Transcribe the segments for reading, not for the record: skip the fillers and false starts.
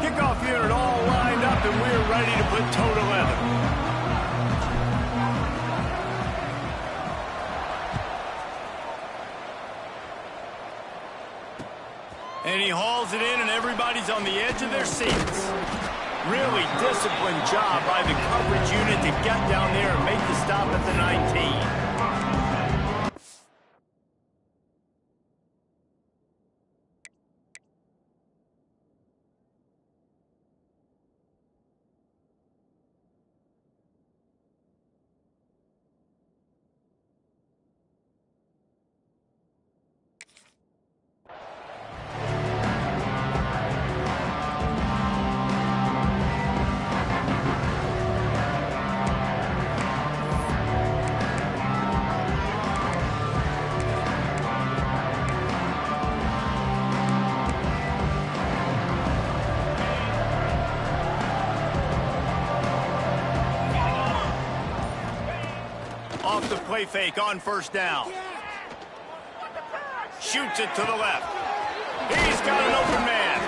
Kickoff unit all lined up, and we're ready to put toe to leather. And he hauls it in, and everybody's on the edge of their seats. Really disciplined job by the coverage unit to get down there and make the stop at the 19. Off the play fake on first down. Shoots it to the left. He's got an open man.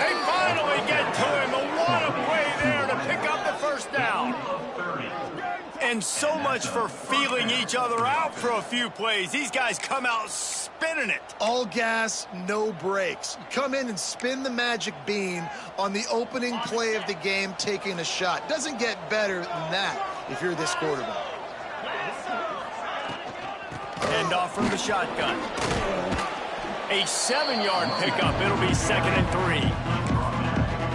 They finally get to him. And what a play there to pick up the first down. And so much for feeling each other out for a few plays. These guys come out spinning it. All gas, no brakes. Come in and spin the magic bean on the opening play of the game, taking a shot. Doesn't get better than that if you're this quarterback. End off from the shotgun. A 7-yard pickup. It'll be 2nd and 3.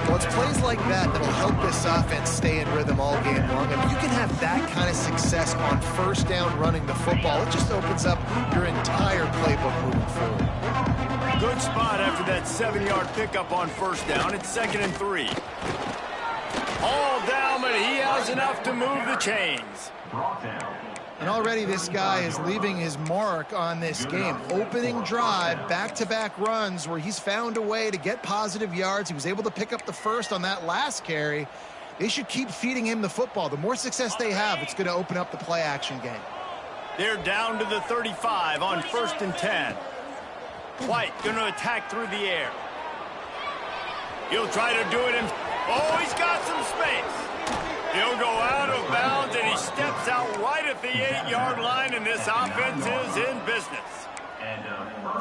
Well, it's plays like that that'll help this offense stay in rhythm all game long. If you can have that kind of success on first down running the football, it just opens up your entire playbook moving forward. Good spot after that 7-yard pickup on first down. It's 2nd and 3. All down, but he has enough to move the chains. And already this guy is leaving his mark on this game. Opening drive, back-to-back runs where he's found a way to get positive yards. He was able to pick up the first on that last carry. They should keep feeding him the football. The more success they have, it's going to open up the play-action game. They're down to the 35 on 1st and 10. White going to attack through the air. He'll try to do it in... Oh, he's got some space. He'll go out of bounds, and he steps out right at the 8-yard line, and this offense is in business.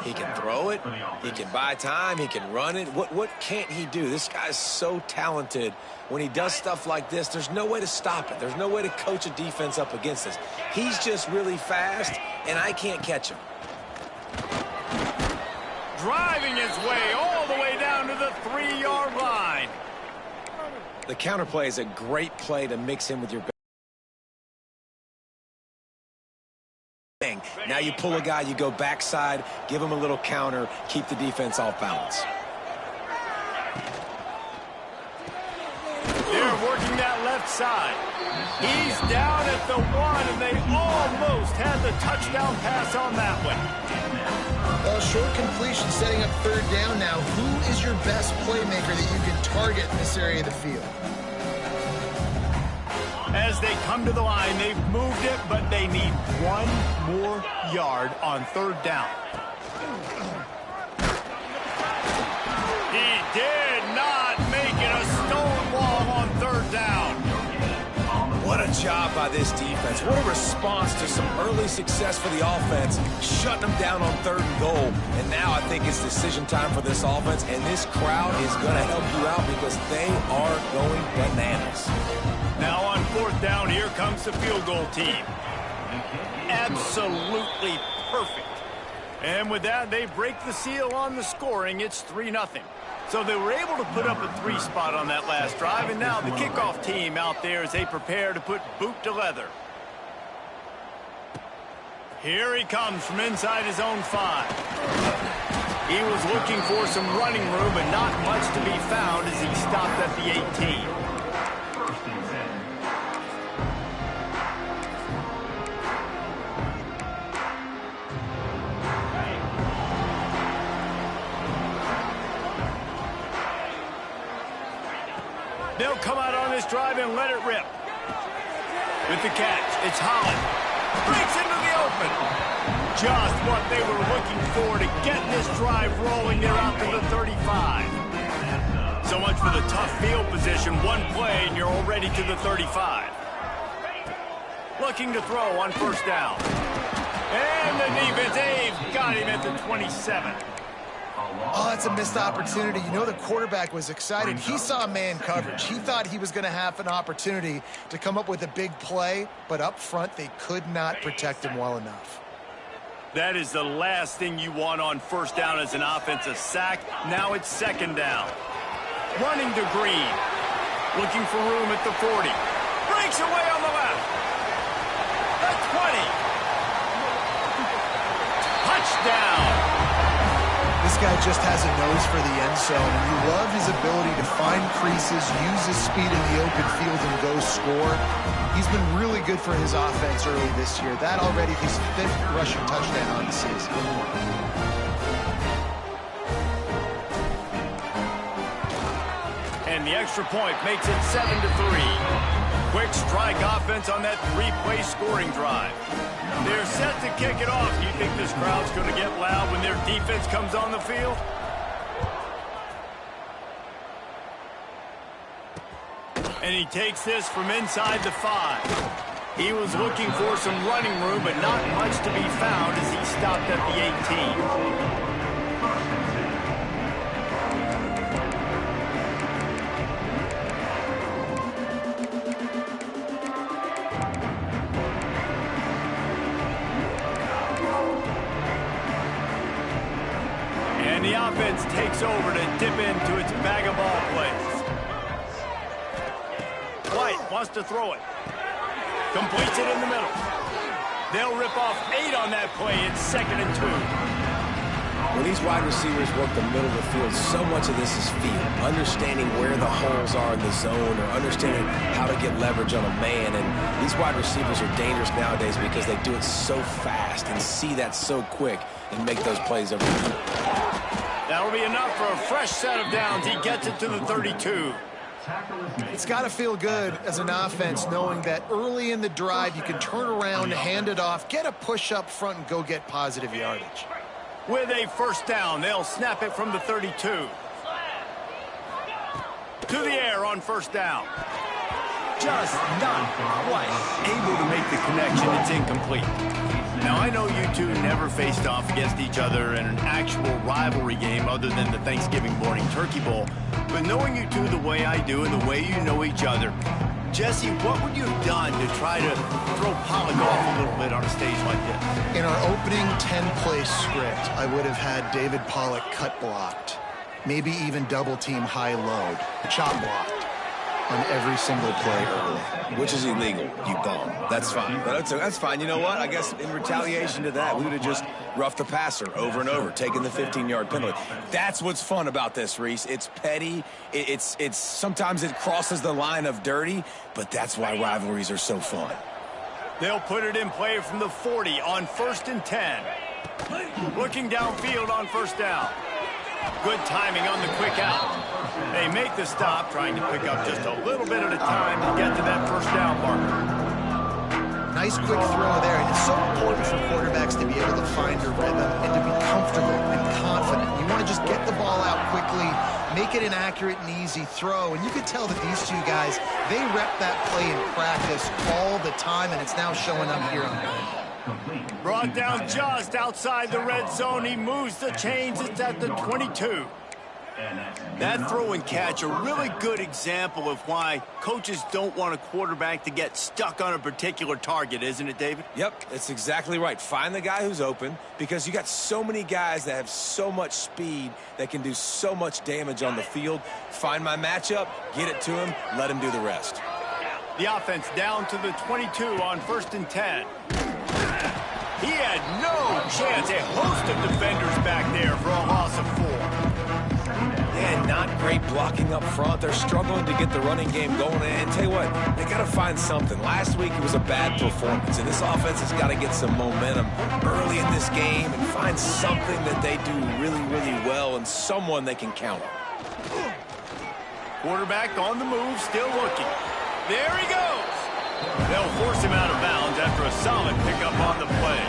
He can throw it. He can buy time. He can run it. What can't he do? This guy's so talented. When he does stuff like this, there's no way to stop it. There's no way to coach a defense up against this. He's just really fast, and I can't catch him. Driving his way all the way down to the 3-yard line. The counter play is a great play to mix in with your bang. Now you pull a guy, you go backside, give him a little counter, keep the defense off balance. They're working that left side. He's down at the 1, and they almost had the touchdown pass on that one. Short completion setting up 3rd down now. Who is your best playmaker that you can target in this area of the field? As they come to the line, they've moved it, but they need 1 more yard on 3rd down. He did not make it a stonewall on 3rd down. What a job by this defense. What a response to some early success for the offense, shutting them down on 3rd and goal. And now I think it's decision time for this offense, and this crowd is going to help you out because they are going bananas. Now on 4th down, here comes the field goal team. Absolutely perfect. And with that, they break the seal on the scoring. It's 3-0. So they were able to put up a 3 spot on that last drive, and now the kickoff team out there as they prepare to put boot to leather. Here he comes from inside his own 5. He was looking for some running room, but not much to be found as he stopped at the 18. They'll come out on this drive and let it rip. With the catch, it's Holland. Breaks into the open. Just what they were looking for to get this drive rolling there out to the 35. So much for the tough field position. One play and you're already to the 35. Looking to throw on first down. And the defense, they've got him at the 27. Oh, that's a missed opportunity. You know the quarterback was excited. He saw man coverage. He thought he was going to have an opportunity to come up with a big play, but up front they could not protect him well enough. That is the last thing you want on first down as an offensive sack. Now it's second down. Running to Green. Looking for room at the 40. Breaks away on the left. The 20. Touchdown. This guy just has a nose for the end zone, and you love his ability to find creases, use his speed in the open field, and go score. He's been really good for his offense early this year. That already his 5th rushing touchdown on the season. And the extra point makes it 7-3. Quick strike offense on that 3-play scoring drive. They're set to kick it off. Do you think this crowd's going to get loud when their defense comes on the field? And he takes this from inside the 5. He was looking for some running room, but not much to be found as he stopped at the 18. And the offense takes over to dip into its bag of ball plays. White wants to throw it. Completes it in the middle. They'll rip off 8 on that play. It's 2nd and 2. When these wide receivers work the middle of the field, so much of this is feel. Understanding where the holes are in the zone or understanding how to get leverage on a man. And these wide receivers are dangerous nowadays because they do it so fast and see that so quick and make those plays over the That'll be enough for a fresh set of downs. He gets it to the 32. It's got to feel good as an offense knowing that early in the drive you can turn around, hand it off, get a push up front, and go get positive yardage. With a first down, they'll snap it from the 32. To the air on first down. Just not quite able to make the connection. It's incomplete. Now, I know you two never faced off against each other in an actual rivalry game other than the Thanksgiving morning turkey bowl. But knowing you two the way I do and the way you know each other, Jesse, what would you have done to try to throw Pollock off a little bit on a stage like this? In our opening 10-play script, I would have had David Pollock cut blocked, maybe even double-team high-load, chop blocked on every single play early. which is illegal, you bum. That's fine. But that's fine. You know what? I guess in retaliation to that, we would have just roughed the passer over and over, taking the 15-yard penalty. That's what's fun about this, Reese. It's petty. It's sometimes it crosses the line of dirty, but that's why rivalries are so fun. They'll put it in play from the 40 on 1st and 10. Looking downfield on first down. Good timing on the quick out. They make the stop, trying to pick up just a little bit at a time to get to that first down marker. Nice quick throw there, and it's so important for quarterbacks to be able to find a rhythm and to be comfortable and confident. You want to just get the ball out quickly, make it an accurate and easy throw, and you can tell that these two guys, they rep that play in practice all the time, and it's now showing up here on the Brought down just outside the red zone. He moves the chains. It's at the 22. That throw and catch, a really good example of why coaches don't want a quarterback to get stuck on a particular target, isn't it, David? Yep, that's exactly right. Find the guy who's open, because you got so many guys that have so much speed that can do so much damage on the field. Find my matchup, get it to him, let him do the rest. The offense down to the 22 on 1st and 10. He had no chance. A host of defenders back there for a loss of 4. And not great blocking up front. They're struggling to get the running game going. And tell you what, they got to find something. Last week it was a bad performance, and this offense has got to get some momentum early in this game and find something that they do really, really well and someone they can count on. Quarterback on the move, still looking. There he goes. They'll force him out of bounds after a solid pickup on the play.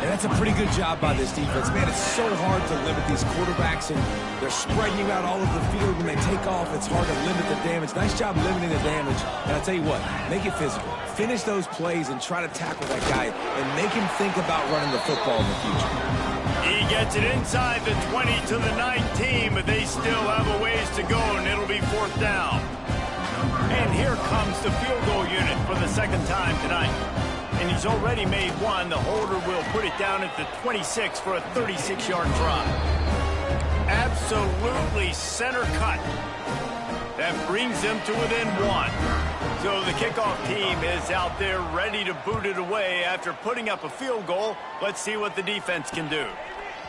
And That's a pretty good job by this defense. Man, it's so hard to limit these quarterbacks, and they're spreading you out all over the field. When they take off, it's hard to limit the damage. Nice job limiting the damage. And I'll tell you what, make it physical. Finish those plays and try to tackle that guy and make him think about running the football in the future. He gets it inside the 20 to the 19, but they still have a ways to go, and it'll be 4th down. And here comes the field goal unit for the second time tonight. And he's already made one. The holder will put it down at the 26 for a 36-yard try. Absolutely center cut. That brings them to within 1. So the kickoff team is out there ready to boot it away after putting up a field goal. Let's see what the defense can do.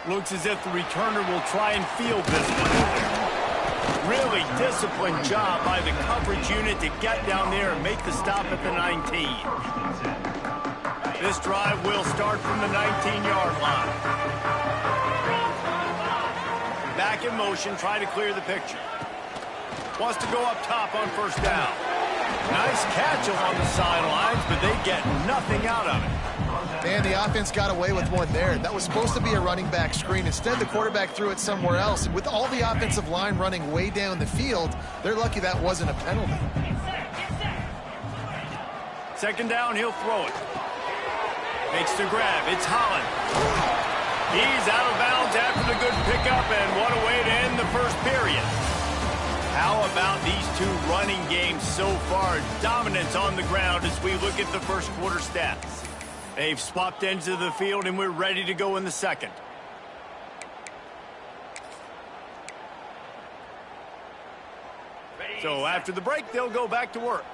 Looks as if the returner will try and field this one. Really disciplined job by the coverage unit to get down there and make the stop at the 19. This drive will start from the 19-yard line. Back in motion, try to clear the picture. Wants to go up top on 1st down. Nice catch along the sidelines, but they get nothing out of it. Man, the offense got away with one there. That was supposed to be a running back screen. Instead, the quarterback threw it somewhere else. And with all the offensive line running way down the field, they're lucky that wasn't a penalty. 2nd down, he'll throw it. Makes the grab. It's Holland. He's out of bounds after the good pickup, and what a way to end the first period. How about these two running games so far? Dominance on the ground as we look at the first quarter stats. They've swapped ends of the field, and we're ready to go in the second. So after the break, they'll go back to work.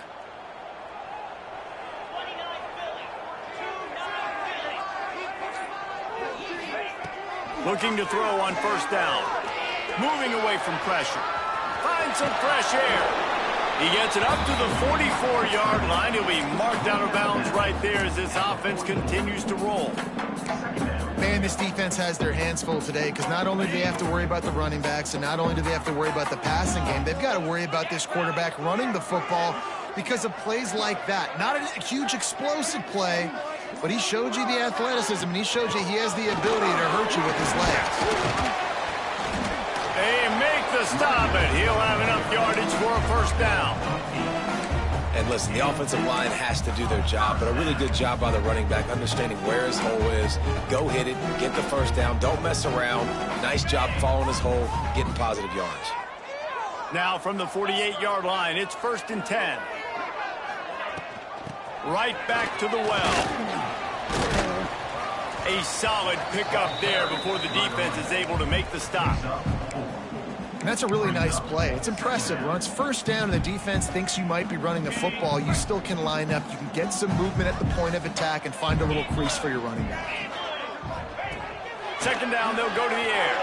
Looking to throw on 1st down. Moving away from pressure. Finds some fresh air. He gets it up to the 44-yard line. He'll be marked out of bounds right there as this offense continues to roll. Man, this defense has their hands full today because not only do they have to worry about the running backs and not only do they have to worry about the passing game, they've got to worry about this quarterback running the football because of plays like that. Not a huge explosive play, but he showed you the athleticism, and he showed you he has the ability to hurt you with his legs. They make the stop, and he'll have enough yardage for a 1st down. And listen, the offensive line has to do their job, but a really good job by the running back, understanding where his hole is. Go hit it, get the 1st down, don't mess around. Nice job following his hole, getting positive yards. Now from the 48-yard line, it's 1st and 10. Right back to the well. A solid pickup there before the defense is able to make the stop. And that's a really nice play. It's impressive. When it's 1st down and the defense thinks you might be running the football, you still can line up. You can get some movement at the point of attack and find a little crease for your running back. 2nd down, they'll go to the air.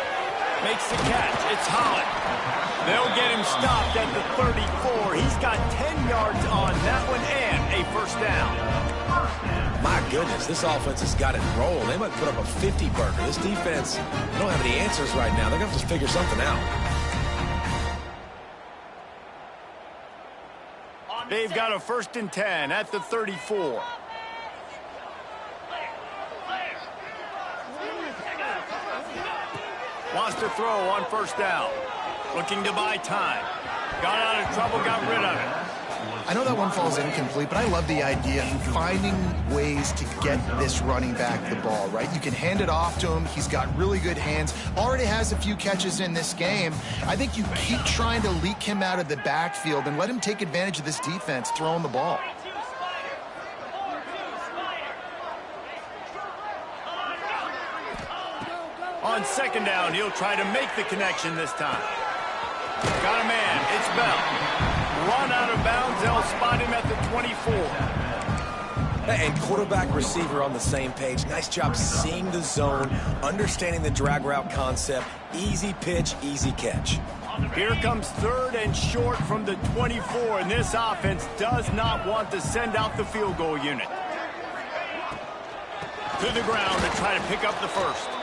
Makes the catch. It's Holland. They'll get him stopped at the 34. He's got 10 yards on that one and a 1st down. My goodness, this offense has got it rolling. They might put up a 50-burger. This defense, they don't have any answers right now. They're going to have to figure something out. They've got a 1st and 10 at the 34. Wants to throw on 1st down. Looking to buy time. Got out of trouble, got rid of it. I know that one falls incomplete, but I love the idea of finding ways to get this running back the ball, right? You can hand it off to him. He's got really good hands. Already has a few catches in this game. I think you keep trying to leak him out of the backfield and let him take advantage of this defense throwing the ball. On 2nd down, he'll try to make the connection this time. Got a man. It's Bell. Run out of bounds. They'll spot him at the 24. And quarterback receiver on the same page. Nice job seeing the zone, understanding the drag route concept. Easy pitch, easy catch. Here comes 3rd and short from the 24, and this offense does not want to send out the field goal unit. To the ground to try to pick up the 1st.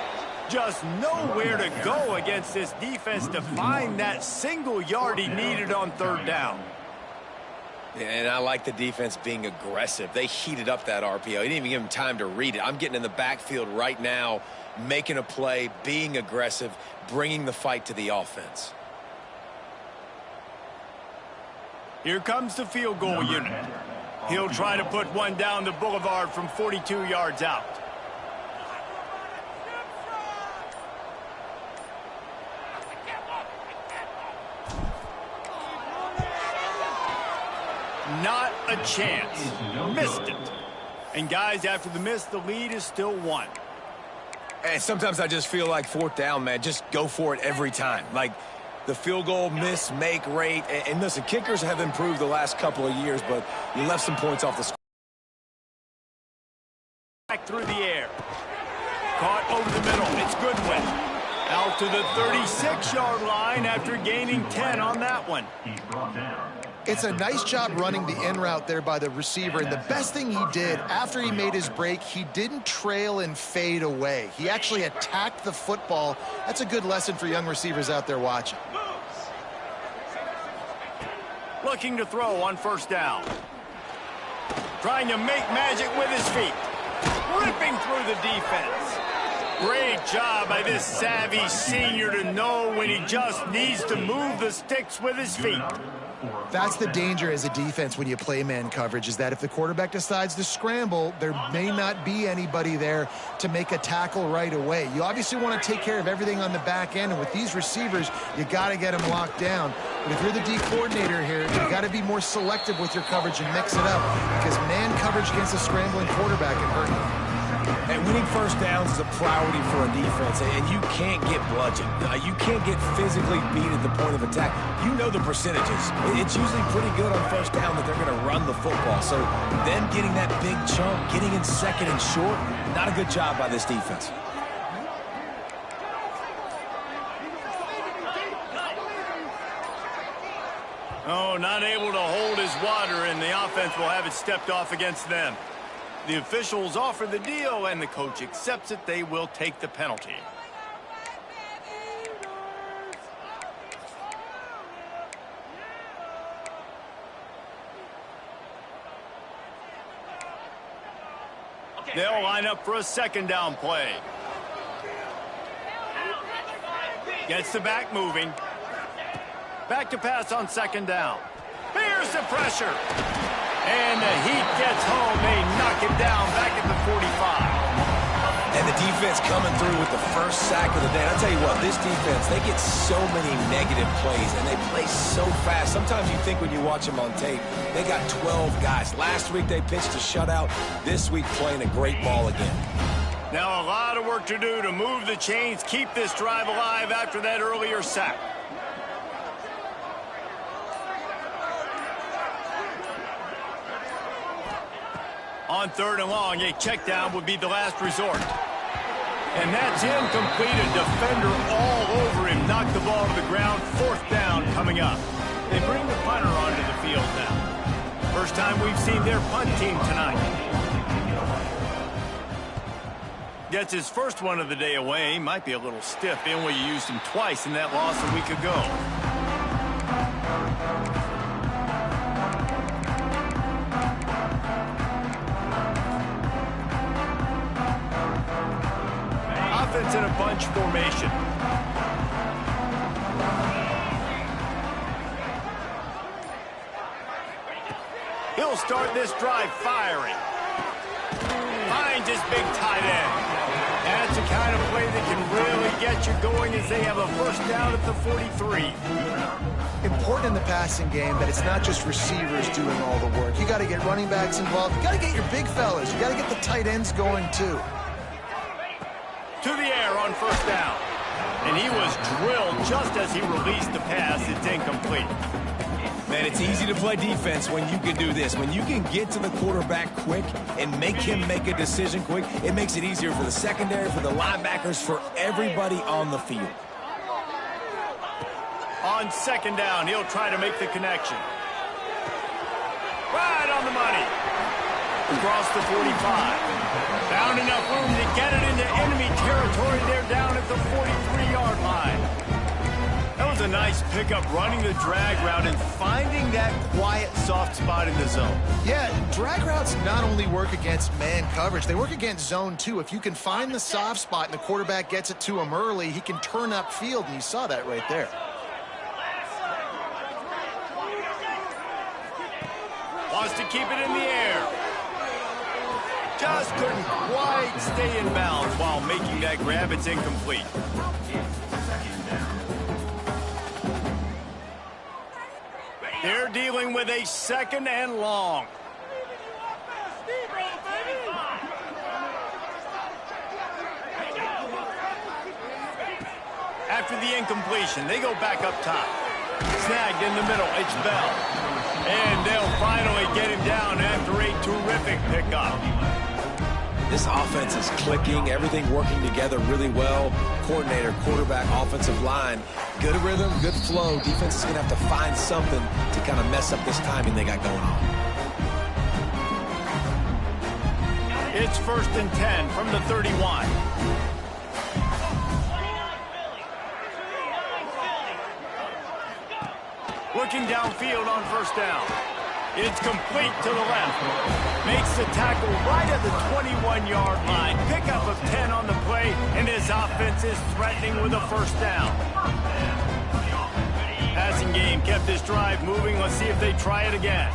Just nowhere to go against this defense to find that single yard he needed on 3rd down. And I like the defense being aggressive. They heated up that RPO. He didn't even give him time to read it. I'm getting in the backfield right now, making a play, being aggressive, bringing the fight to the offense. Here comes the field goal unit. He'll try to put one down the boulevard from 42 yards out. Not a chance. Missed it. And guys, after the miss, the lead is still 1. And sometimes I just feel like 4th down, man, just go for it every time. Like the field goal miss, make rate. And listen, kickers have improved the last couple of years, but you left some points off the score. Back through the air. Caught over the middle. It's Goodwin. Out to the 36-yard line after gaining 10 on that one. It's a nice job running the in route there by the receiver, and the best thing he did after he made his break, he didn't trail and fade away. He actually attacked the football. That's a good lesson for young receivers out there watching. Looking to throw on 1st down. Trying to make magic with his feet. Ripping through the defense. Great job by this savvy senior to know when he just needs to move the sticks with his feet. That's the danger as a defense when you play man coverage, is that if the quarterback decides to scramble, there may not be anybody there to make a tackle right away. You obviously want to take care of everything on the back end, and with these receivers, you got to get them locked down. But if you're the D coordinator here, you got to be more selective with your coverage and mix it up, because man coverage against a scrambling quarterback can hurt you. And winning 1st downs is a priority for a defense, and you can't get bludgeoned. You can't get physically beat at the point of attack. You know the percentages. It's usually pretty good on 1st down that they're going to run the football. So them getting that big chunk, getting in 2nd and short, not a good job by this defense. Oh, not able to hold his water, and the offense will have it stepped off against them. The officials offer the deal, and the coach accepts it. They will take the penalty. They'll line up for a 2nd down play. Gets the back moving. Back to pass on 2nd down. Here's the pressure. And the heat gets home. They knock him down back at the 45. And the defense coming through with the 1st sack of the day. And I'll tell you what, this defense, they get so many negative plays, and they play so fast. Sometimes you think when you watch them on tape, they got 12 guys. Last week they pitched a shutout. This week playing a great ball again. Now a lot of work to do to move the chains, keep this drive alive after that earlier sack. On 3rd and long, a check down would be the last resort. And that's incomplete. A defender all over him. Knocked the ball to the ground. 4th down coming up. They bring the punter onto the field now. First time we've seen their punt team tonight. Gets his first one of the day away. Might be a little stiff. They only used him twice in that loss a week ago. Offense in a bunch formation. He'll start this drive firing. Finds his big tight end. That's the kind of play that can really get you going as they have a 1st down at the 43. Important in the passing game that it's not just receivers doing all the work. You got to get running backs involved. You got to get your big fellas. You got to get the tight ends going too. To the air on 1st down. And he was drilled just as he released the pass. It's incomplete. Man, it's easy to play defense when you can do this. When you can get to the quarterback quick and make him make a decision quick, it makes it easier for the secondary, for the linebackers, for everybody on the field. On 2nd down, he'll try to make the connection. Right on the money. Across the 45. Found enough room to get it into enemy territory. They're down at the 43-yard line. That was a nice pickup, running the drag route and finding that quiet, soft spot in the zone. Yeah, drag routes not only work against man coverage, they work against zone too. If you can find the soft spot and the quarterback gets it to him early, he can turn upfield, and you saw that right there. Wants to keep it in the air. Just couldn't quite stay in bounds while making that grab. It's incomplete. They're dealing with a 2nd and long. After the incompletion, they go back up top. Snagged in the middle, it's Bell. And they'll finally get him down after a terrific pickup. This offense is clicking, everything working together really well. Coordinator, quarterback, offensive line. Good rhythm, good flow. Defense is going to have to find something to kind of mess up this timing they got going on. It's 1st and 10 from the 31. Looking downfield on 1st down. It's complete to the left. Makes the tackle right at the 21-yard line. Pickup of 10 on the play, and his offense is threatening with a 1st down. Passing game kept this drive moving. Let's see if they try it again.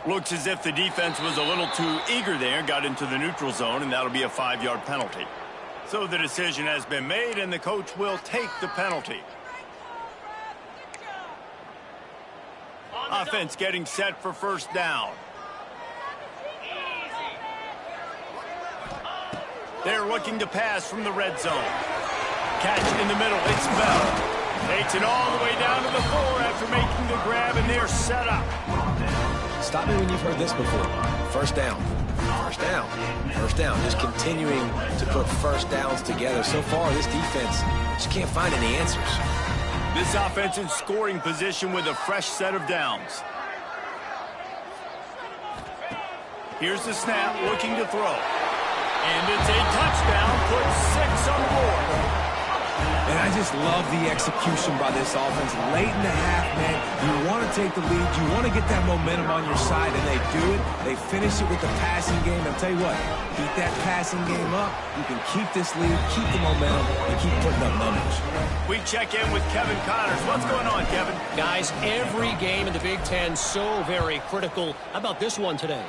Looks as if the defense was a little too eager there, got into the neutral zone, and that'll be a 5-yard penalty. So the decision has been made, and the coach will take the penalty. Offense getting set for 1st down. They're looking to pass from the red zone. Catch in the middle, it's Bell. Takes it all the way down to the 4 after making the grab, and they're set up. Stop me when you've heard this before. 1st down, 1st down, 1st down. Just continuing to put 1st downs together. So far, this defense just can't find any answers. This offense in scoring position with a fresh set of downs. Here's the snap, looking to throw. And it's a touchdown, puts 6 on the board. And I just love the execution by this offense. Late in the half, man, you want to take the lead. You want to get that momentum on your side, and they do it. They finish it with the passing game. I'll tell you what, keep that passing game up. You can keep this lead, keep the momentum, and keep putting up numbers. We check in with Kevin Connors. What's going on, Kevin? Guys, every game in the Big Ten so very critical. How about this one today?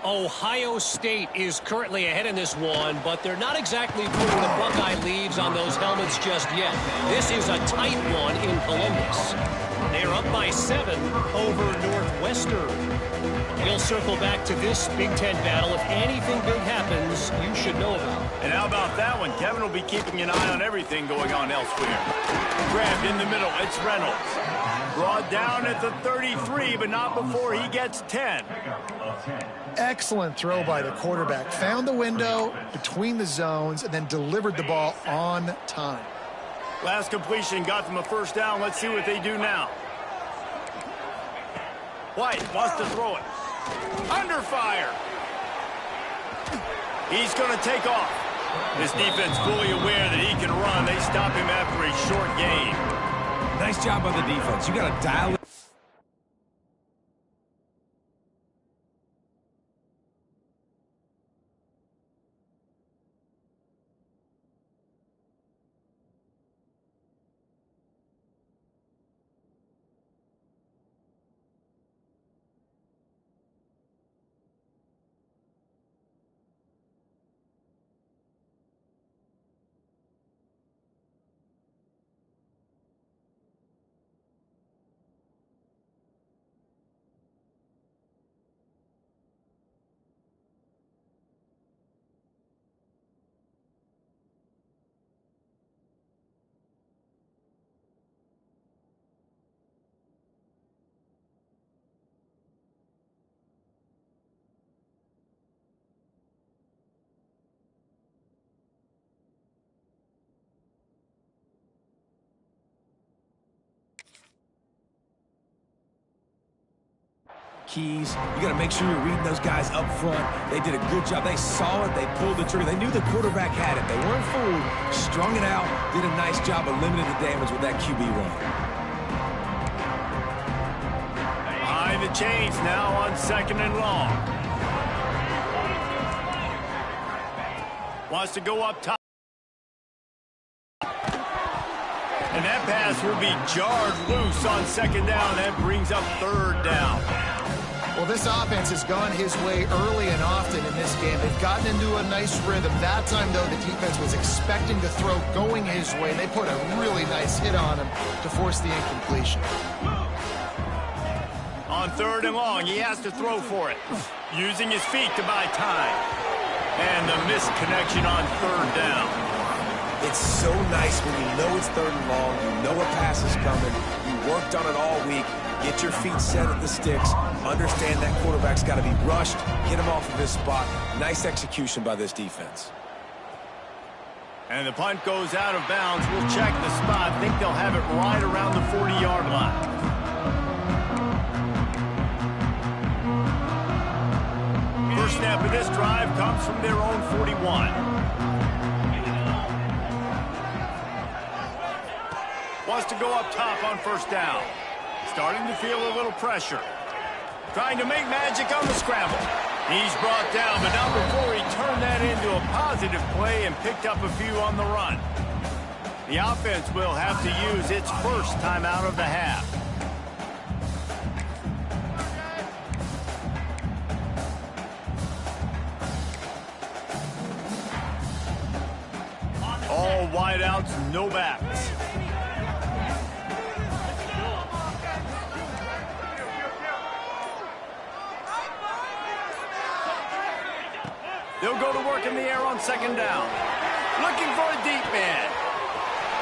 Ohio State is currently ahead in this one, but they're not exactly putting the Buckeye leaves on those helmets just yet. This is a tight one in Columbus. They're up by 7 over Northwestern. We'll circle back to this Big Ten battle. If anything big happens, you should know about it. And how about that one? Kevin will be keeping an eye on everything going on elsewhere. Grabbed in the middle, it's Reynolds. Brought down at the 33, but not before he gets 10. Excellent throw by the quarterback. Found the window between the zones and then delivered the ball on time. Last completion got them a 1st down. Let's see what they do now. White wants to throw it. Under fire. He's going to take off. This defense fully aware that he can run. They stop him after a short gain. Nice job by the defense. You got to dial it. keys. You got to make sure you're reading those guys up front. They did a good job. They saw it. They pulled the trigger. They knew the quarterback had it. They weren't fooled. Strung it out. Did a nice job of limiting the damage with that QB run. Behind the chains now on 2nd and long. Wants to go up top. And that pass will be jarred loose on 2nd down. That brings up 3rd down. Well, this offense has gone his way early and often in this game. They've gotten into a nice rhythm. That time, though, the defense was expecting to throw going his way. They put a really nice hit on him to force the incompletion. On 3rd and long, he has to throw for it. Using his feet to buy time. And the missed connection on 3rd down. It's so nice when you know it's 3rd and long, you know a pass is coming, you worked on it all week, get your feet set at the sticks, understand that quarterback's got to be rushed, get him off of his spot. Nice execution by this defense. And the punt goes out of bounds. We'll check the spot. I think they'll have it right around the 40-yard line. First snap of this drive comes from their own 41. Wants to go up top on 1st down. Starting to feel a little pressure. Trying to make magic on the scramble. He's brought down, but not before he turned that into a positive play and picked up a few on the run. The offense will have to use its first timeout of the half. All wideouts, no backs. They'll go to work in the air on 2nd down. Looking for a deep man.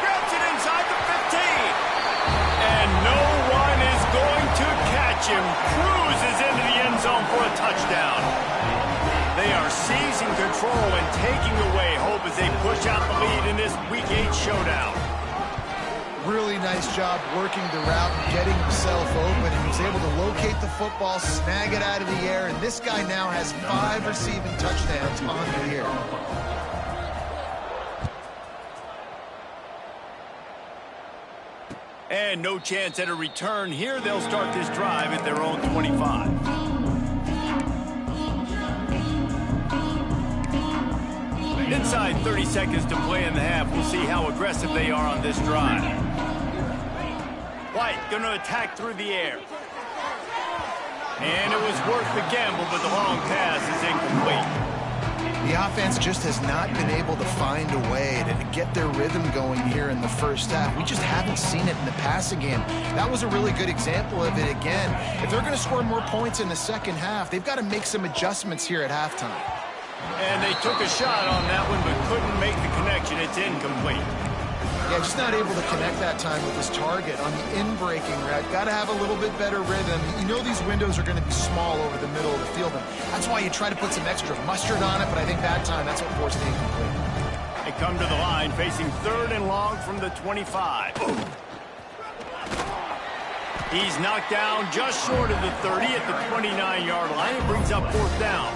Grabs it inside the 15. And no one is going to catch him. Cruises into the end zone for a touchdown. They are seizing control and taking away hope as they push out the lead in this Week 8 showdown. Really nice job working the route and getting himself open. And he was able to locate the football, snag it out of the air, and this guy now has 5 receiving touchdowns on the year. And no chance at a return here. They'll start this drive at their own 25. Inside 30 seconds to play in the half. We'll see how aggressive they are on this drive. White going to attack through the air. And it was worth the gamble, but the long pass is incomplete. The offense just has not been able to find a way to get their rhythm going here in the first half. We just haven't seen it in the passing game. That was a really good example of it again. If they're going to score more points in the second half, they've got to make some adjustments here at halftime. And they took a shot on that one, but couldn't make the connection. It's incomplete. Yeah, just not able to connect that time with his target on the in-breaking route. Got to have a little bit better rhythm. You know these windows are going to be small over the middle of the field, and that's why you try to put some extra mustard on it, but I think that time that's what forced the incomplete. They come to the line facing 3rd and long from the 25. He's knocked down just short of the 30 at the 29-yard line. It brings up 4th down.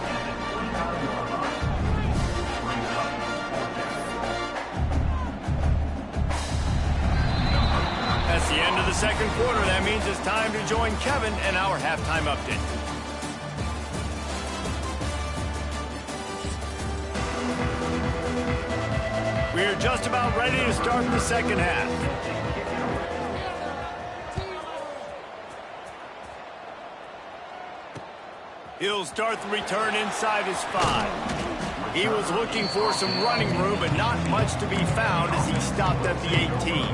That's the end of the second quarter. That means it's time to join Kevin and our halftime update. We're just about ready to start the second half. He'll start the return inside his 5. He was looking for some running room, but not much to be found as he stopped at the 18.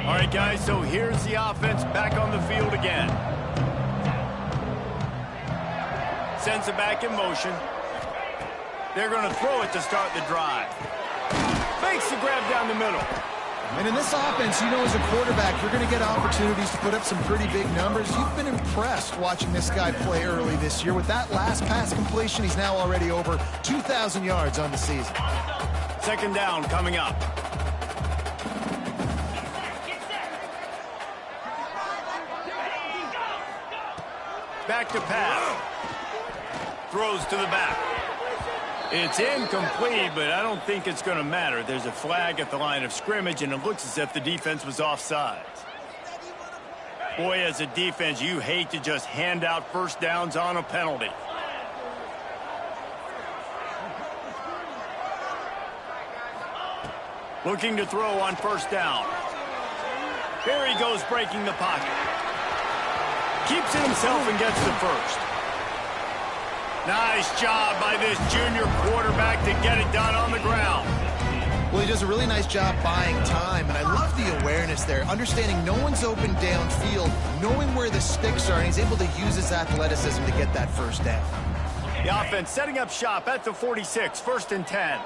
All right, guys, so here's the offense back on the field again. Sends it back in motion. They're going to throw it to start the drive. Makes the grab down the middle. And in this offense, you know, as a quarterback, you're going to get opportunities to put up some pretty big numbers. You've been impressed watching this guy play early this year. With that last pass completion, he's now already over 2,000 yards on the season. Second down coming up. back to pass. Throws to the back. It's incomplete, but I don't think it's going to matter. There's a flag at the line of scrimmage, and it looks as if the defense was offside. Boy, as a defense, you hate to just hand out first downs on a penalty. Looking to throw on first down. Here he goes, breaking the pocket. Keeps it himself and gets the first. Nice job by this junior quarterback to get it done on the ground. Well, he does a really nice job buying time, and I love the awareness there, understanding no one's open downfield, knowing where the sticks are, and he's able to use his athleticism to get that first down. The offense setting up shop at the 46, 1st and 10.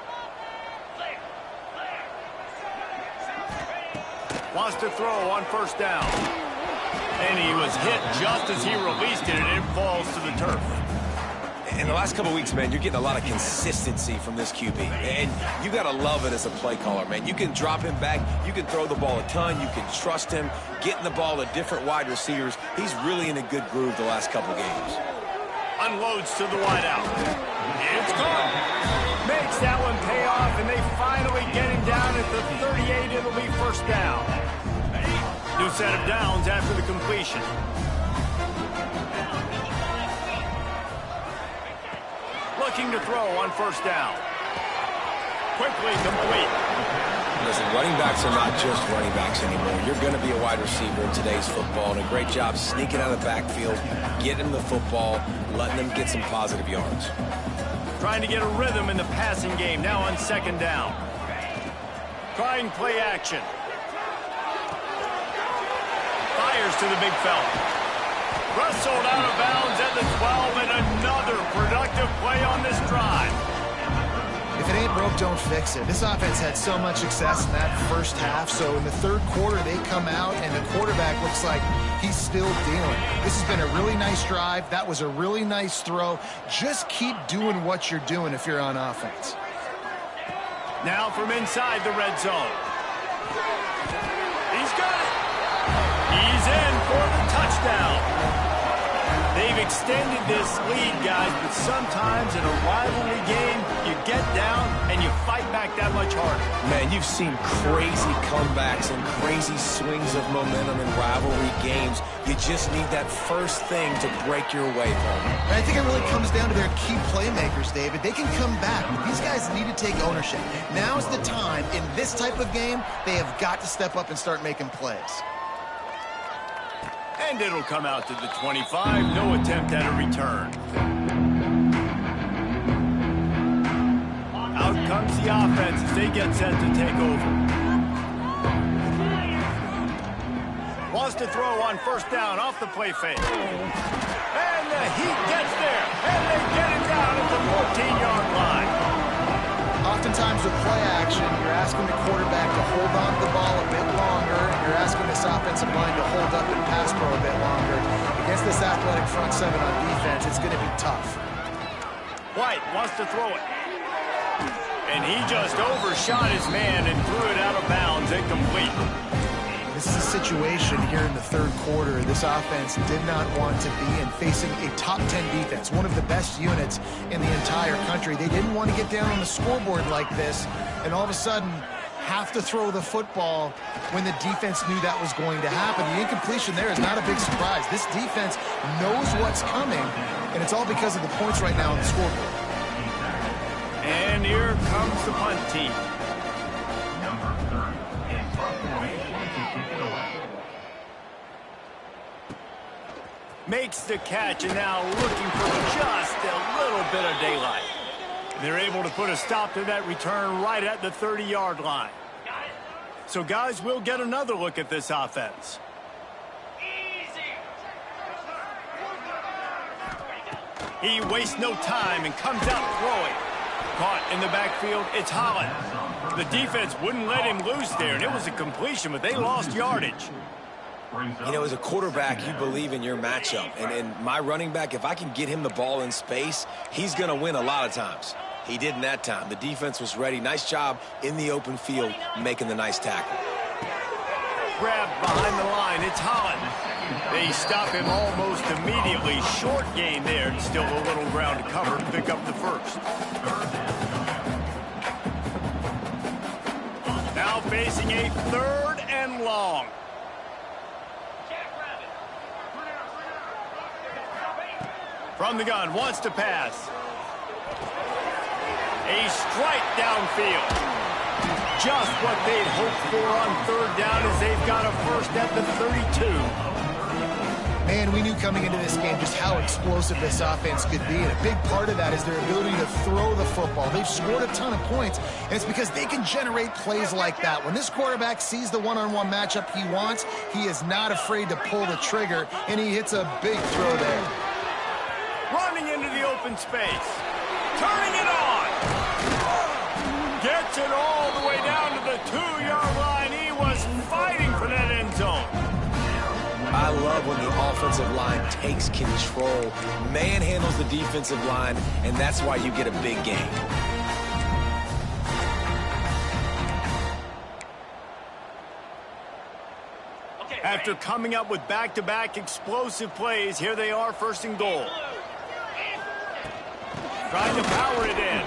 Wants to throw on first down. And he was hit just as he released it, and it falls to the turf. In the last couple weeks, man, you're getting a lot of consistency from this QB. And you got to love it as a play caller, man. You can drop him back. You can throw the ball a ton. You can trust him, getting the ball to different wide receivers. He's really in a good groove the last couple games. Unloads to the wideout. It's gone. Makes that one pay off, and they finally get him down at the 38. It'll be first down. New set of downs after the completion. Looking to throw on first down. Quickly complete. Listen, running backs are not just running backs anymore. You're going to be a wide receiver in today's football, and a great job sneaking out of the backfield, getting the football, letting them get some positive yards. Trying to get a rhythm in the passing game, now on second down. Trying play action. Fires to the big fella. Wrestled out of bounds at the 12, and another productive play on this drive. If it ain't broke, don't fix it. This offense had so much success in that first half, so in the third quarter, they come out, and the quarterback looks like he's still dealing. This has been a really nice drive. That was a really nice throw. Just keep doing what you're doing if you're on offense. Now from inside the red zone. He's got it. He's in for the touchdown. They've extended this lead, guys, but sometimes in a rivalry game, you get down and you fight back that much harder. Man, you've seen crazy comebacks and crazy swings of momentum in rivalry games. You just need that first thing to break your way, Paul. And I think it really comes down to their key playmakers, David. They can come back, but these guys need to take ownership. Now's the time. In this type of game, they have got to step up and start making plays. And it'll come out to the 25. No attempt at a return. Out comes the offense as they get set to take over. Wants to throw on first down off the play fake. And the heat gets there. And they get him down at the 14-yard line. Oftentimes with play action, you're asking the quarterback to hold on to the ball a bit longer, and you're asking this offensive line to hold up and pass pro a bit longer. Against this athletic front seven on defense, it's going to be tough. White wants to throw it. And he just overshot his man and threw it out of bounds, incomplete. This is a situation here in the third quarter this offense did not want to be in, facing a top 10 defense, one of the best units in the entire country. They didn't want to get down on the scoreboard like this, and all of a sudden have to throw the football when the defense knew that was going to happen. The incompletion there is not a big surprise. This defense knows what's coming, and it's all because of the points right now on the scoreboard. And here comes the punt team. Makes the catch, and now looking for just a little bit of daylight. They're able to put a stop to that return right at the 30-yard line. So, guys, we'll get another look at this offense. He wastes no time and comes out throwing. Caught in the backfield, it's Holland. The defense wouldn't let him loose there, and it was a completion, but they lost yardage. You know, as a quarterback, you believe in your matchup. And my running back, if I can get him the ball in space, he's going to win a lot of times. He didn't that time. The defense was ready. Nice job in the open field making the nice tackle. Grabbed behind the line. It's Holland. They stop him almost immediately. Short gain there, and still a little ground to cover to pick up the first. Now facing a 3rd and long. From the gun, wants to pass. A strike downfield. Just what they'd hoped for on 3rd down as they've got a first at the 32. Man, we knew coming into this game just how explosive this offense could be, and a big part of that is their ability to throw the football. They've scored a ton of points, and it's because they can generate plays like that. When this quarterback sees the one-on-one matchup he wants, he is not afraid to pull the trigger, and he hits a big throw there. Running into the open space. Turning it on. Gets it all the way down to the 2-yard line. He was fighting for that end zone. I love when the offensive line takes control, manhandles the defensive line, and that's why you get a big gain. After coming up with back-to-back explosive plays, here they are, 1st and goal. Trying to power it in.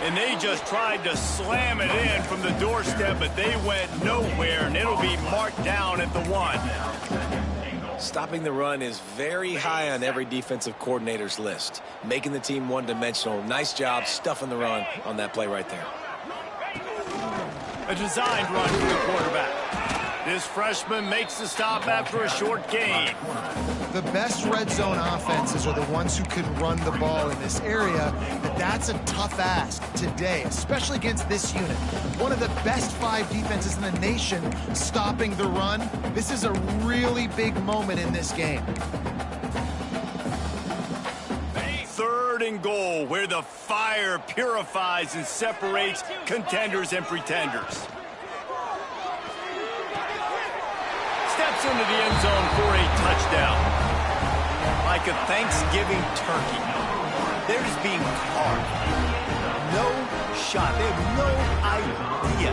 And they just tried to slam it in from the doorstep, but they went nowhere, and it'll be marked down at the 1. Stopping the run is very high on every defensive coordinator's list. Making the team one-dimensional. Nice job stuffing the run on that play right there. A designed run for the quarterback. This freshman makes the stop after a short gain. The best red zone offenses are the ones who can run the ball in this area, but that's a tough ask today, especially against this unit. One of the best 5 defenses in the nation stopping the run. This is a really big moment in this game. 3rd and goal, where the fire purifies and separates contenders and pretenders. Steps into the end zone for a touchdown. Like a Thanksgiving turkey. They're just being carved. No shot. They have no idea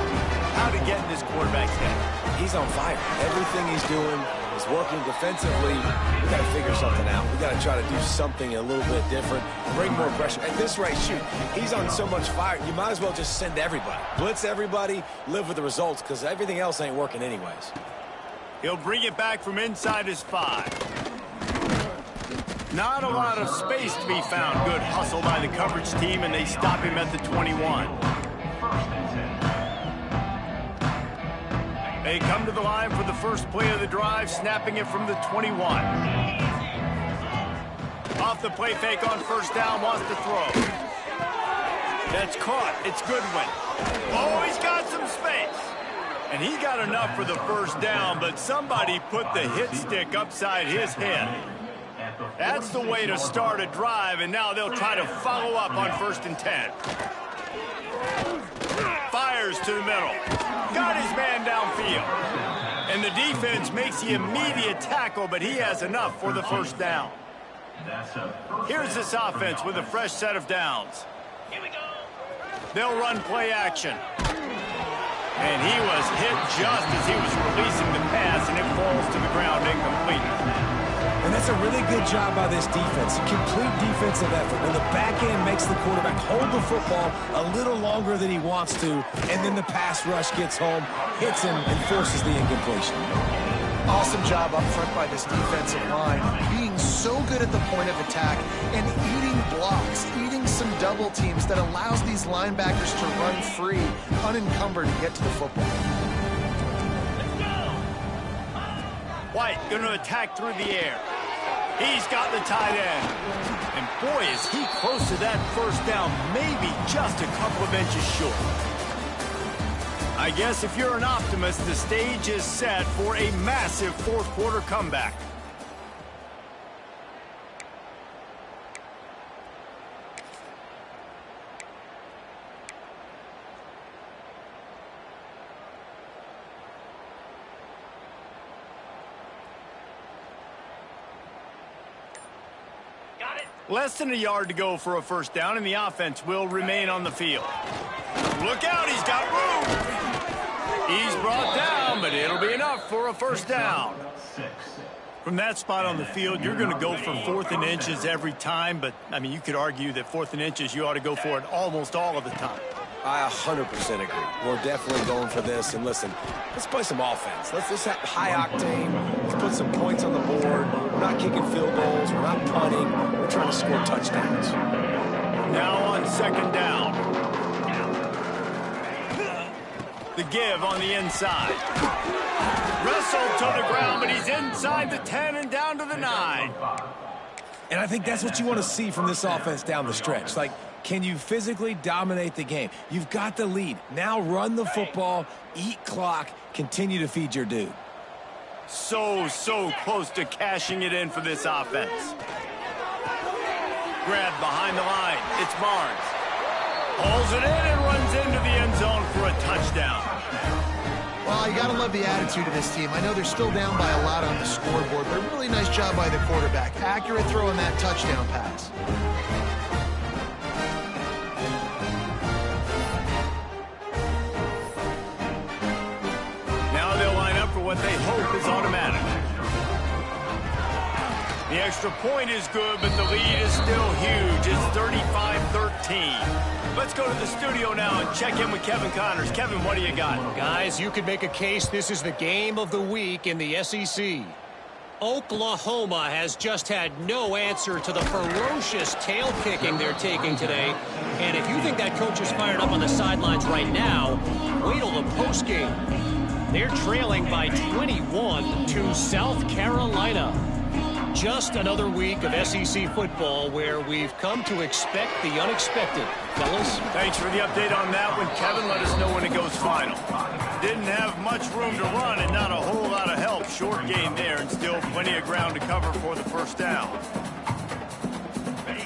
how to get in this quarterback's head. He's on fire. Everything he's doing is working defensively. We got to figure something out. We got to try to do something a little bit different. Bring more pressure. At this rate, shoot, he's on so much fire. You might as well just send everybody. Blitz everybody, live with the results, because everything else ain't working anyways. He'll bring it back from inside his 5. Not a lot of space to be found. Good hustle by the coverage team, and they stop him at the 21. They come to the line for the first play of the drive, snapping it from the 21. Off the play fake on 1st down, wants to throw. That's caught. It's Goodwin. Oh, he's got some space. And he got enough for the 1st down, but somebody put the hit stick upside his head. That's the way to start a drive, and now they'll try to follow up on 1st and 10. Fires to the middle. Got his man downfield. And the defense makes the immediate tackle, but he has enough for the 1st down. Here's this offense with a fresh set of downs. They'll run play action. And he was hit just as he was releasing the pass, and it falls to the ground incomplete. And that's a really good job by this defense. Complete defensive effort. When the back end makes the quarterback hold the football a little longer than he wants to, and then the pass rush gets home, hits him, and forces the incompletion. Awesome job up front by this defensive line, being so good at the point of attack and eating blocks, eating some double teams that allows these linebackers to run free, unencumbered, and get to the football. White going to attack through the air. He's got the tight end. And boy, is he close to that 1st down, maybe just a couple of inches short. I guess if you're an optimist, the stage is set for a massive 4th quarter comeback. Less than a yard to go for a 1st down, and the offense will remain on the field. Look out, he's got room. He's brought down, but it'll be enough for a 1st down. From that spot on the field, you're going to go for 4th and inches every time, but, I mean, you could argue that 4th and inches, you ought to go for it almost all of the time. I 100% agree. We're definitely going for this. And listen, let's play some offense. Let's have high octane. Let's put some points on the board. We're not kicking field goals. We're not punting. We're trying to score touchdowns. Now on 2nd down. The give on the inside. Wrestled to the ground, but he's inside the 10 and down to the 9. And I think that's what you want to see from this offense down the stretch. Like, can you physically dominate the game? You've got the lead. Now run the football, eat clock, continue to feed your dude. So close to cashing it in for this offense. Grabbed behind the line. It's Barnes. Pulls it in and runs into the end zone for a touchdown. Well, you got to love the attitude of this team. I know they're still down by a lot on the scoreboard, but a really nice job by the quarterback. Accurate throw in that touchdown pass. Now they'll line up for what they hope is automatic. The extra point is good, but the lead is still huge. It's 35-13. Let's go to the studio now and check in with Kevin Connors. Kevin, what do you got? Guys, you could make a case this is the game of the week in the SEC. Oklahoma has just had no answer to the ferocious tail kicking they're taking today. And if you think that coach is fired up on the sidelines right now, wait till the postgame. They're trailing by 21 to South Carolina. Just another week of SEC football where we've come to expect the unexpected. Fellas? Thanks for the update on that one, Kevin. Let us know when it goes final. Didn't have much room to run and not a whole lot of help. Short gain there and still plenty of ground to cover for the 1st down.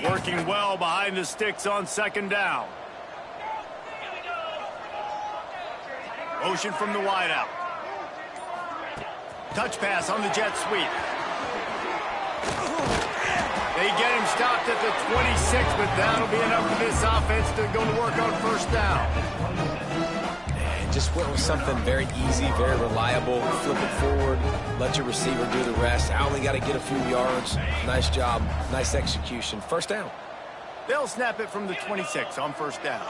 Working well behind the sticks on 2nd down. Motion from the wideout. Touch pass on the jet sweep. They get him stopped at the 26, but that'll be enough for this offense to go to work on 1st down. And just went with something very easy, very reliable. Flip it forward, let your receiver do the rest. I only got to get a few yards. Nice job, nice execution. 1st down. They'll snap it from the 26 on 1st down.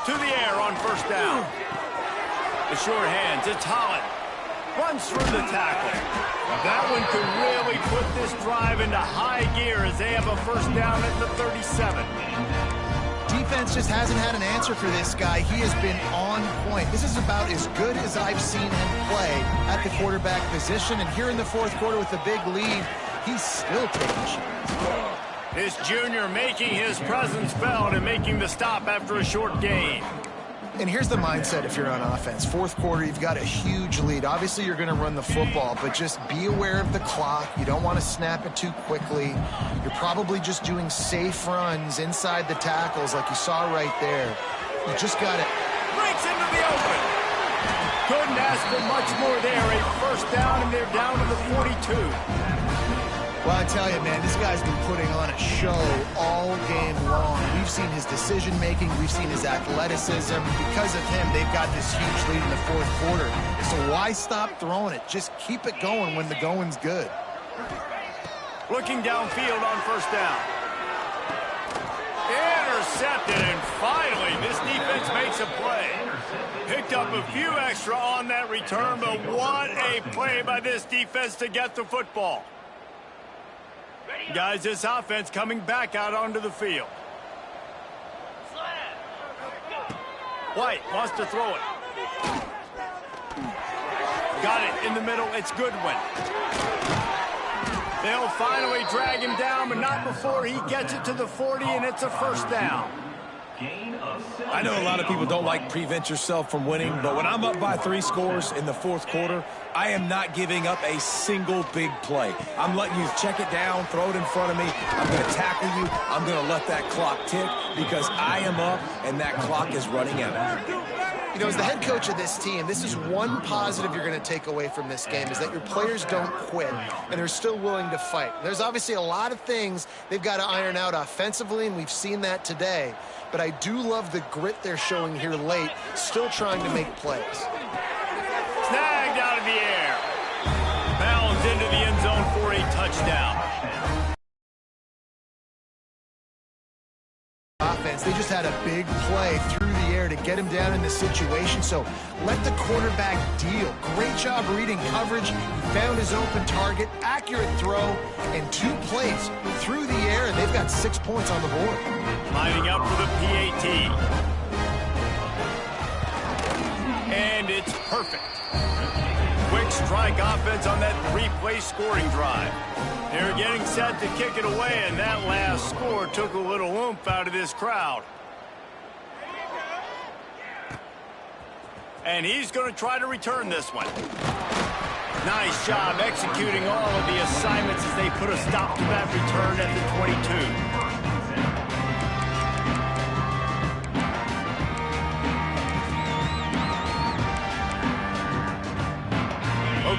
To the air on 1st down. The short hands, it's Holland. Runs through the tackle. That one could really put this drive into high gear as they have a 1st down at the 37. Defense just hasn't had an answer for this guy. He has been on point. This is about as good as I've seen him play at the quarterback position. And here in the 4th quarter with a big lead, he's still taking shots. This junior making his presence felt and making the stop after a short gain. And here's the mindset if you're on offense. 4th quarter, you've got a huge lead. Obviously, you're going to run the football, but just be aware of the clock. You don't want to snap it too quickly. You're probably just doing safe runs inside the tackles like you saw right there. You just got to... Breaks into the open. Couldn't ask for much more there. A 1st down, and they're down to the 42. Well, I tell you, man, this guy's been putting on a show all game long. We've seen his decision-making. We've seen his athleticism. Because of him, they've got this huge lead in the 4th quarter. So why stop throwing it? Just keep it going when the going's good. Looking downfield on 1st down. Intercepted, and finally, this defense makes a play. Picked up a few extra on that return, but what a play by this defense to get the football. Guys, this offense coming back out onto the field. White wants to throw it. Got it in the middle. It's Goodwin. They'll finally drag him down, but not before he gets it to the 40, and it's a 1st down. I know a lot of people don't like prevent yourself from winning, but when I'm up by 3 scores in the 4th quarter, I am not giving up a single big play. I'm letting you check it down, throw it in front of me. I'm going to tackle you. I'm going to let that clock tick because I am up and that clock is running out. You know, as the head coach of this team, this is one positive you're going to take away from this game, is that your players don't quit and they're still willing to fight. There's obviously a lot of things they've got to iron out offensively, and we've seen that today. But I do love the grit they're showing here late, still trying to make plays. Snagged out of the air. Bounds into the end zone for a touchdown. Offense, they just had a big play through the air to get him down in the situation, so let the quarterback deal. Great job reading coverage. He found his open target, accurate throw, and 2 plays through the air, and they've got 6 points on the board. Lining up for the PAT. And it's perfect. Quick strike offense on that 3-play scoring drive. They're getting set to kick it away, and that last score took a little oomph out of this crowd. And he's going to try to return this one. Nice job executing all of the assignments as they put a stop to that return at the 22.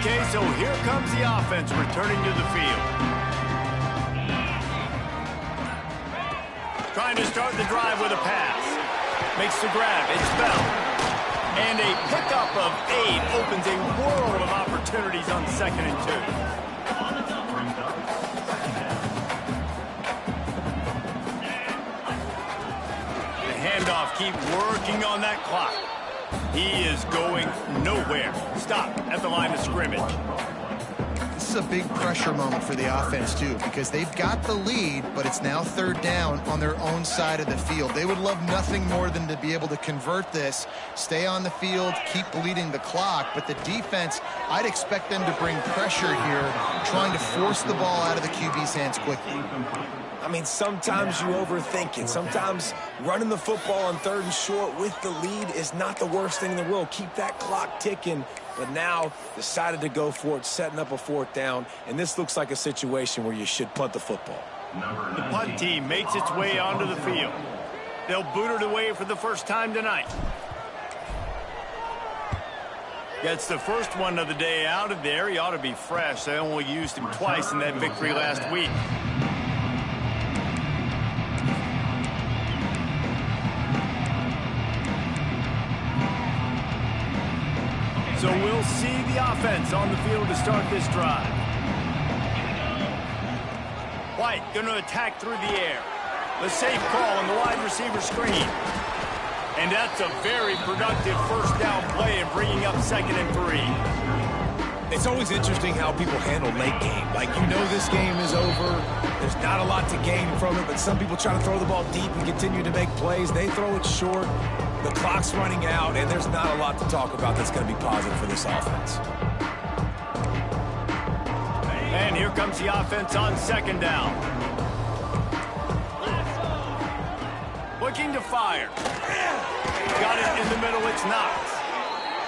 Okay, so here comes the offense returning to the field. Trying to start the drive with a pass. Makes the grab. It's fell. And a pickup of 8 opens a world of opportunities on 2nd and 2. The handoff, keep working on that clock. He is going nowhere. Stop at the line of scrimmage. This is a big pressure moment for the offense, too, because they've got the lead, but it's now 3rd down on their own side of the field. They would love nothing more than to be able to convert this, stay on the field, keep bleeding the clock. But the defense, I'd expect them to bring pressure here, trying to force the ball out of the QB's hands quickly. I mean, sometimes you overthink it. Sometimes running the football on 3rd and short with the lead is not the worst thing in the world. Keep that clock ticking. But now decided to go for it, setting up a 4th down. And this looks like a situation where you should punt the football. The punt team makes its way onto the field. They'll boot it away for the first time tonight. Gets the first one of the day out of there. He ought to be fresh. They only used him twice in that victory last week. So we'll see the offense on the field to start this drive. White going to attack through the air. The safe call on the wide receiver screen. And that's a very productive 1st down play in bringing up 2nd and 3. It's always interesting how people handle late game. Like, you know this game is over. There's not a lot to gain from it, but some people try to throw the ball deep and continue to make plays. They throw it short. The clock's running out, and there's not a lot to talk about that's going to be positive for this offense. And here comes the offense on 2nd down. Looking to fire. Got it in the middle, it's Knox.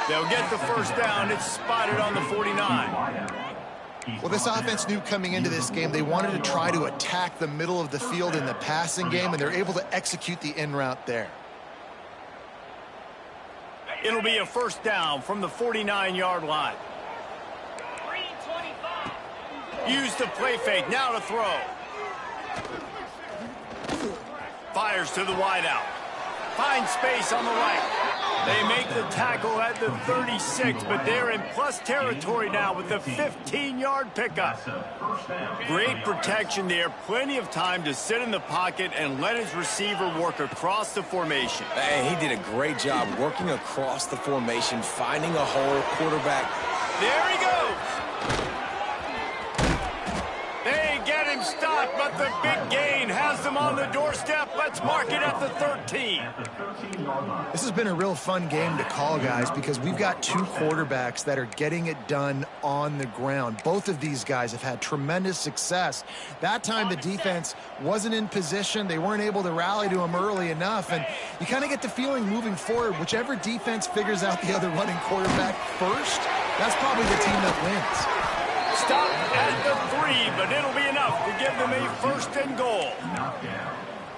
They'll get the 1st down. It's spotted on the 49. Well, this offense knew coming into this game they wanted to try to attack the middle of the field in the passing game, and they're able to execute the in route there. It'll be a 1st down from the 49-yard line. Use the play fake, now to throw. Fires to the wideout. Finds space on the right. They make the tackle at the 36, but they're in plus territory now with the 15-yard pickup. Great protection there. Plenty of time to sit in the pocket and let his receiver work across the formation. Hey, he did a great job working across the formation, finding a hole, quarterback. There he goes. They get him stopped, but the big gain has them on the doorstep. Let's mark it at the 13. This has been a real fun game to call, guys, because we've got 2 quarterbacks that are getting it done on the ground. Both of these guys have had tremendous success. That time the defense wasn't in position. They weren't able to rally to him early enough, and you kind of get the feeling moving forward, whichever defense figures out the other running quarterback first, that's probably the team that wins. Stop at the 3, but it'll be enough to give them a 1st and goal.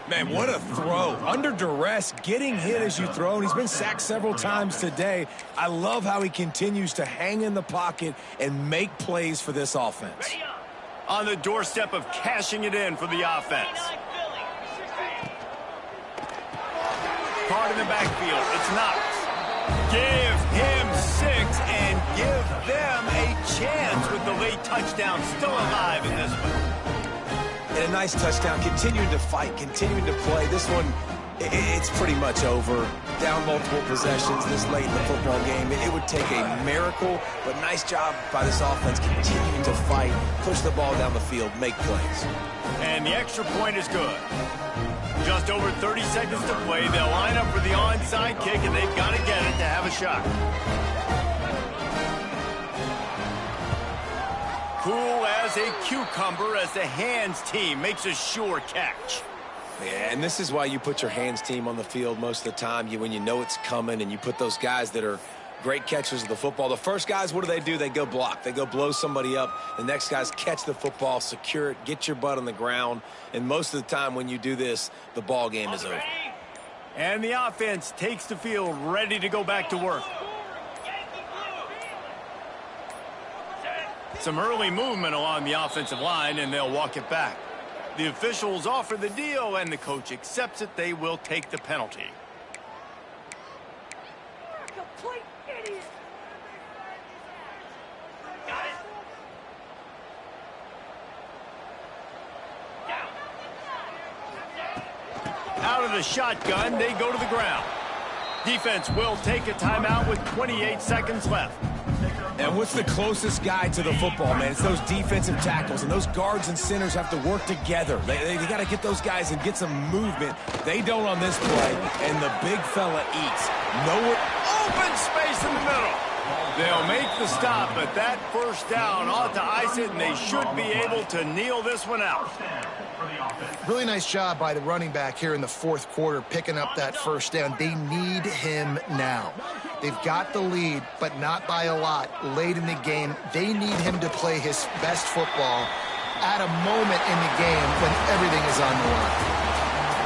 Man, what a throw. Under duress, getting hit as you throw, and he's been sacked several times today. I love how he continues to hang in the pocket and make plays for this offense. On the doorstep of cashing it in for the offense. Card in the backfield. It's Knox. Give him 6 and give them a chance with the late touchdown still alive in this one. And a nice touchdown, continuing to fight, continuing to play. This one, it's pretty much over. Down multiple possessions this late in the football game. It would take a miracle, but nice job by this offense continuing to fight, push the ball down the field, make plays. And the extra point is good. Just over 30 seconds to play. They'll line up for the onside kick, and they've got to get it to have a shot. Cool as a cucumber as the hands team makes a sure catch. Yeah, and this is why you put your hands team on the field most of the time. When you know it's coming, and you put those guys that are great catchers of the football. The first guys, what do? They go block. They go blow somebody up. The next guys catch the football, secure it, get your butt on the ground. And most of the time when you do this, the ball game is over. And the offense takes the field ready to go back to work. Some early movement along the offensive line, and they'll walk it back. The officials offer the deal, and the coach accepts it. They will take the penalty. Complete idiot. Got it. Out of the shotgun, they go to the ground. Defense will take a timeout with 28 seconds left. And what's the closest guy to the football, man? It's those defensive tackles, and those guards and centers have to work together. They got to get those guys and get some movement. They don't on this play, and the big fella eats. Nowhere. Open space in the middle. They'll make the stop, but that first down ought to ice it, and they should be able to kneel this one out. Really nice job by the running back here in the fourth quarter, picking up that first down. They need him now. They've got the lead, but not by a lot late in the game. They need him to play his best football at a moment in the game when everything is on the line.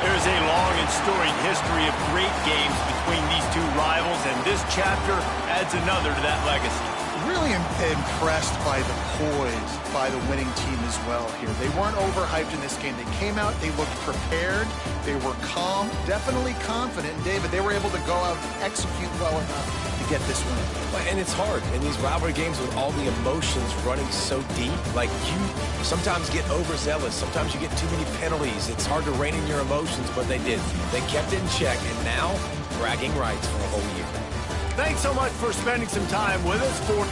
There's a long and storied history of great games between these two rivals, and this chapter adds another to that legacy. Really impressed by the poise by the winning team as well here. They weren't overhyped in this game. They came out, they looked prepared, they were calm, definitely confident. And David, they were able to go out and execute well enough to get this win. And it's hard in these rivalry games with all the emotions running so deep. Like, you sometimes get overzealous. Sometimes you get too many penalties. It's hard to rein in your emotions, but they did. They kept it in check, and now bragging rights for a whole year. Thanks so much for spending some time with us for